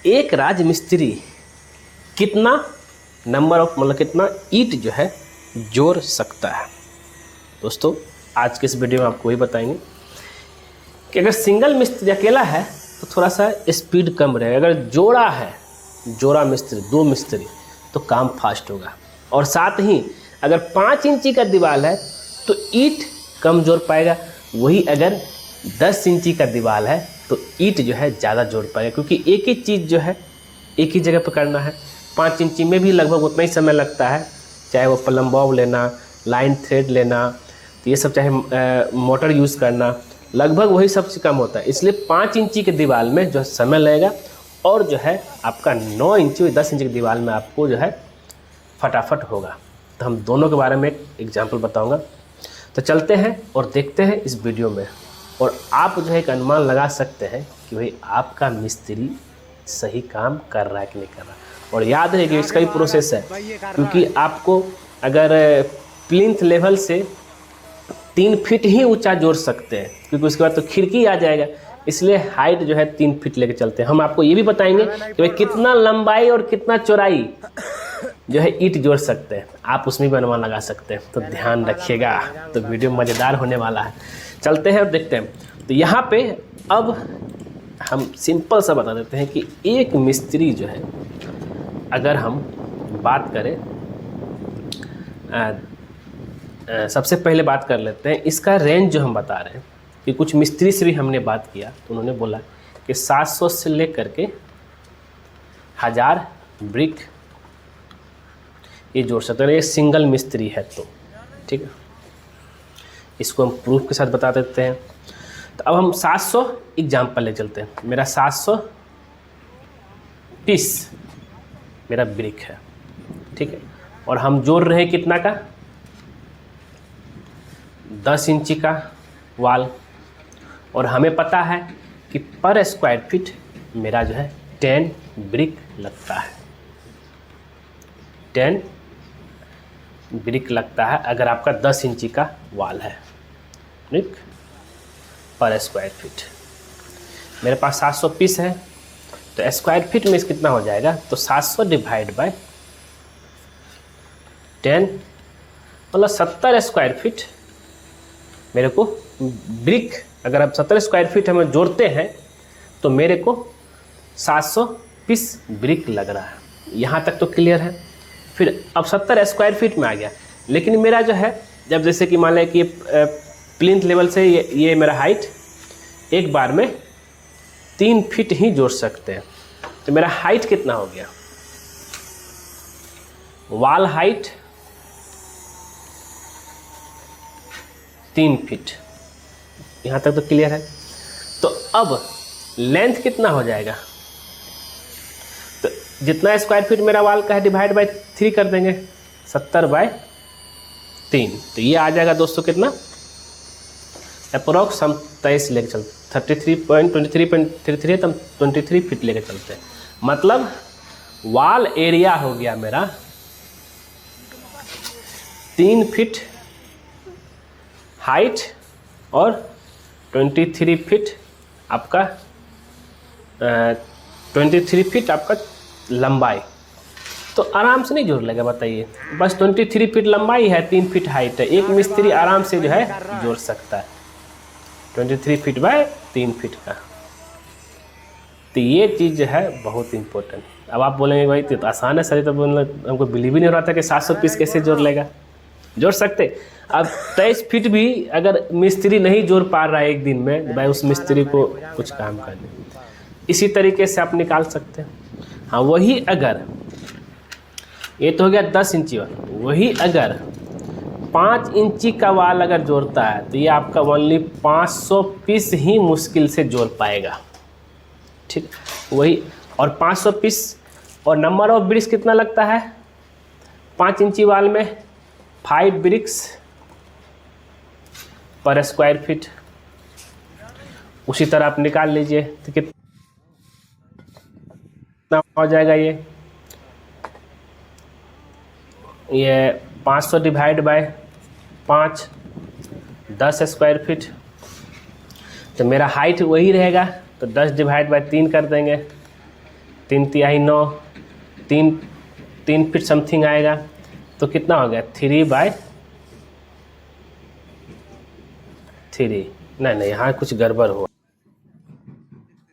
एक राजमिस्त्री कितना नंबर ऑफ मतलब कितना ईंट जो है जोड़ सकता है। दोस्तों आज के इस वीडियो में आपको वही बताएंगे कि अगर सिंगल मिस्त्री अकेला है तो थोड़ा सा स्पीड कम रहेगा, अगर जोड़ा है, जोड़ा मिस्त्री, 2 मिस्त्री, तो काम फास्ट होगा। और साथ ही अगर 5 इंची का दीवार है तो ईंट कम जोड़ पाएगा, वही अगर 10 इंची का दीवार है तो ईंट जो है ज़्यादा जोड़ पाएगा, क्योंकि एक ही चीज़ जो है एक ही जगह पर करना है। 5 इंची में भी लगभग उतना ही समय लगता है, चाहे वो प्लम्बॉब लेना, लाइन थ्रेड लेना, तो ये सब चाहे मोटर यूज़ करना, लगभग वही सब से कम होता है। इसलिए 5 इंची के दीवार में जो समय लगेगा और जो है आपका 9 इंची और 10 इंची की दीवार में आपको जो है फटाफट होगा। तो हम दोनों के बारे में एक एग्जाम्पल बताऊंगा। तो चलते हैं और देखते हैं इस वीडियो में, और आप जो है एक अनुमान लगा सकते हैं कि भाई आपका मिस्त्री सही काम कर रहा है कि नहीं कर रहा। और याद है कि इसका भी प्रोसेस है, क्योंकि आपको अगर प्लिंथ लेवल से 3 फीट ही ऊंचा जोड़ सकते हैं, क्योंकि उसके बाद तो खिड़की आ जाएगा, इसलिए हाइट जो है 3 फीट लेके चलते हैं। हम आपको ये भी बताएंगे कि भाई कितना लंबाई और कितना चौड़ाई जो है ईंट जोड़ सकते हैं, आप उसमें भी अनुमान लगा सकते हैं। तो ध्यान रखिएगा, तो वीडियो मज़ेदार होने वाला है। चलते हैं और देखते हैं। तो यहाँ पे अब हम सिंपल सा बता देते हैं कि एक मिस्त्री जो है, अगर हम बात करें सबसे पहले बात कर लेते हैं इसका रेंज जो हम बता रहे हैं, कि कुछ मिस्त्री से भी हमने बात किया तो उन्होंने बोला कि 700 से लेकर के 1000 ब्रिक ये जोड़ सकते हैं। ये सिंगल मिस्त्री है तो ठीक है, इसको हम प्रूफ के साथ बता देते हैं। तो अब हम 700 एग्जाम्पल ले चलते हैं। मेरा 700 पीस मेरा ब्रिक है, ठीक है, और हम जोड़ रहे हैं कितना का, 10 इंची का वाल, और हमें पता है कि पर स्क्वायर फीट मेरा जो है 10 ब्रिक लगता है। 10 ब्रिक लगता है अगर आपका 10 इंची का वाल है, ब्रिक पर स्क्वायर फीट। मेरे पास 700 पीस है तो स्क्वायर फीट में कितना हो जाएगा, तो 700 डिवाइड बाय 10 मतलब 70 स्क्वायर फीट मेरे को ब्रिक, अगर आप 70 स्क्वायर फीट हमें जोड़ते हैं तो मेरे को 700 पीस ब्रिक लग रहा है। यहाँ तक तो क्लियर है। फिर अब 70 स्क्वायर फीट में आ गया, लेकिन मेरा जो है जब जैसे कि मान लें कि प्लिंथ लेवल से ये मेरा हाइट एक बार में 3 फीट ही जोड़ सकते हैं, तो मेरा हाइट कितना हो गया, वाल हाइट 3 फीट। यहाँ तक तो क्लियर है। तो अब लेंथ कितना हो जाएगा, तो जितना स्क्वायर फीट मेरा वाल का है डिवाइड बाय 3 कर देंगे, 70/3, तो ये आ जाएगा दोस्तों कितना, अप्रोक्स हम 23 लेके चलते, 33.23.33 तो हम 23 फीट लेके चलते हैं। मतलब वाल एरिया हो गया मेरा 3 फीट हाइट और 23 फीट आपका 23 फीट आपका लंबाई, तो आराम से नहीं जोड़ लेगा बताइए। बस 23 फीट लंबाई है, 3 फीट हाइट है, एक मिस्त्री आराम से जो है जोड़ सकता है 23 फीट बाय 3 फीट का। तो ये चीज़ जो है बहुत इंपॉर्टेंट। अब आप बोलेंगे भाई तो आसान है सर, तो हमको बिलीव ही नहीं हो रहा था कि 700 पीस कैसे जोड़ लेगा। जोड़ सकते। अब 23 फीट भी अगर मिस्त्री नहीं जोड़ पा रहा है एक दिन में, तो भाई उस मिस्त्री को कुछ काम करने, इसी तरीके से आप निकाल सकते हैं। हाँ, वही अगर ये तो हो गया 10 इंची वाला, वही अगर 5 इंची का वाल अगर जोड़ता है तो ये आपका ओनली 500 पीस ही मुश्किल से जोड़ पाएगा, ठीक। वही, और 500 पीस और नंबर ऑफ ब्रिक्स कितना लगता है 5 इंची वाल में, 5 ब्रिक्स पर स्क्वायर फीट। उसी तरह आप निकाल लीजिए तो कितना हो जाएगा, ये 500 डिवाइड बाय 5, 10 स्क्वायर फीट। तो मेरा हाइट वही रहेगा, तो 10 डिवाइड बाय 3 कर देंगे, 3 तिहाई 9, 3 फीट समथिंग आएगा, तो कितना हो गया 3/3। नहीं यहाँ कुछ गड़बड़ हुआ।